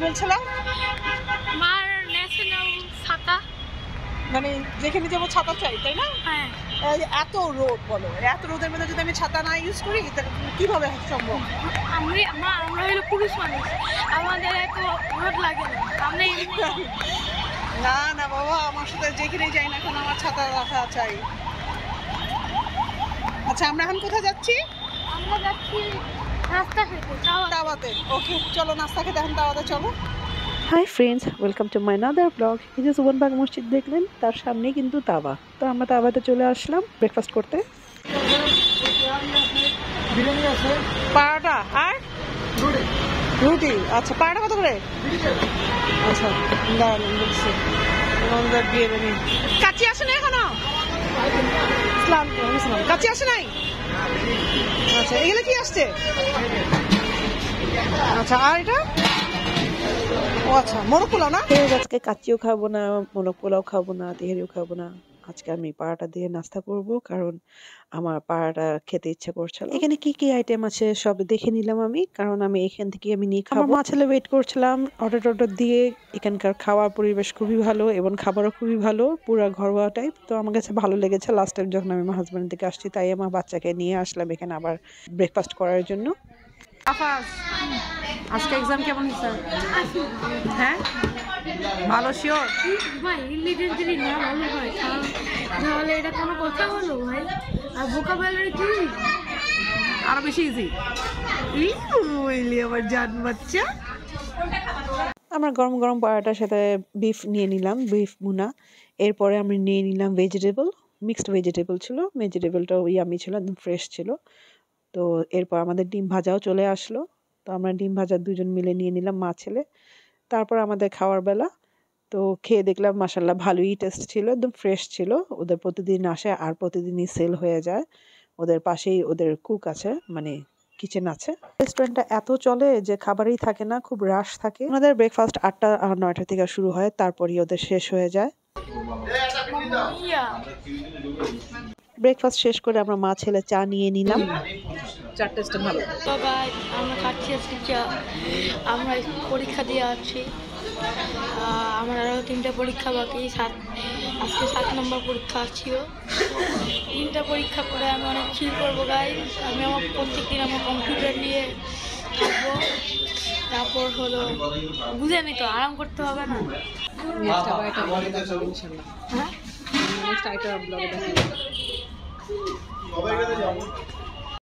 বলছিলাম? আমার ন্যাশনাল ছাতা, মানে যেখানে যাবো ছাতা চাই, তাই না? হ্যাঁ। এত রোদ, বলো এত রোদের মধ্যে যদি আমি ছাতা না ইউজ করি তাহলে কিভাবে সম্ভব? আমরা হলো পুরুষ মানুষ, আমাদের এত রোদ লাগে না। আমরা না না বাবা, আমার সাথে যেখানেই যাই না কেন আমার ছাতা রাখা চাই। আচ্ছা, আমরা এখন কোথায় যাচ্ছি? আমরা যাচ্ছি নাস্তা খেতে, তাওয়াতে। ওকে, চলো নাস্তা খেতে এখন তাওয়াতে চলো। Hi friends, welcome to my another blog. এই যে সুবনবাগ মসজিদ দেখলেন, তার সামনেই কিন্তু তাওয়া। তো আমরা তাওয়াতে চলে আসলাম ব্রেকফাস্ট করতে। পাড়াটা আর রুটি। আচ্ছা, পাড়াটা কত করে? আচ্ছা, দাঁড়ান বলছি। কাচি আসে না এখনো? কাচি আসে নাই? আচ্ছা, এগুলো কি আসছে? আচ্ছা, আর এটা? ও আচ্ছা, মোরগ পোলাও না? আজকে কাচিও খাবো না, মোরগ পোলাও খাবো না, তেহারিও খাবো না। আজকে আমি পাড়াটা দিয়ে নাস্তা করব, কারণ আমার পাড়াটা খেতে ইচ্ছে করছিল। এখানে কি কি আইটেম আছে সব দেখে নিলাম আমি, কারণ আমি এখান থেকে নিয়ে খাবো। আমার মা ছেলে ওয়েট করছিলাম অর্ডার দিয়ে। এখানকার খাওয়ার পরিবেশ খুবই ভালো এবং খাবারও খুবই ভালো, পুরো ঘরোয়া টাইপ। তো আমার কাছে ভালো লেগেছে। লাস্ট টাইম যখন আমি আমার হাজব্যান্ড থেকে আসছি, তাই আমার বাচ্চাকে নিয়ে আসলাম এখানে আবার ব্রেকফাস্ট করার জন্য। আজকে এক্সাম কেমন হয়েছে? হ্যাঁ, ভালো শিওর? ভাই ইংলিশ যদি না ভালো হয় তাহলে এটা কোনো কথা হলো ভাই? আর ভোকাবুলারি কি আরো বেশি ইজি। আমার জান বাচ্চা। আমরা গরম গরম পরোটার সাথে বিফ নিয়ে নিলাম, বিফ ভুনা। এরপরে আমি নিয়ে নিলাম ভেজিটেবল, মিক্সড ভেজিটেবল ছিল। ভেজিটেবলটাও ইয়ামি ছিল, একদম ফ্রেশ ছিল। তো এরপর আমাদের ডিম ভাজাও চলে আসলো। তো আমরা ডিম ভাজা দুজন মিলে নিয়ে নিলাম, মা ছেলে। তারপর আমাদের খাওয়ার বেলা। তো খেয়ে দেখলাম মাশাআল্লাহ ভালোই টেস্ট ছিল, একদম ফ্রেশ ছিল। ওদের প্রতিদিন আসে আর প্রতিদিনই সেল হয়ে যায়। ওদের পাশেই ওদের কুক আছে, মানে কিচেন আছে। রেস্টুরেন্টটা এত চলে যে খাবারই থাকে না, খুব রাশ থাকে। ওনাদের ব্রেকফাস্ট 8টা আর 9টা থেকে শুরু হয়, তারপরই ওদের শেষ হয়ে যায়। ব্রেকফাস্ট শেষ করে আমরা মা ছেলে চা নিয়ে নিলাম। চার টেস্টটা ভালো। আমরা খাচ্ছি আজকে চা। আমরা পরীক্ষা দিয়ে আছি, আমার আরও 3টা পরীক্ষা বাকি। আজকে 7 নম্বর পরীক্ষা ছিল। 3টা পরীক্ষা করে আমি অনেক চিল করবো গাইস। আমি আমার প্রত্যেকদিন আমার কম্পিউটার নিয়ে থাকবো। তারপর হলো বুঝেনি তো, আরাম করতে হবে না? হ্যাঁ,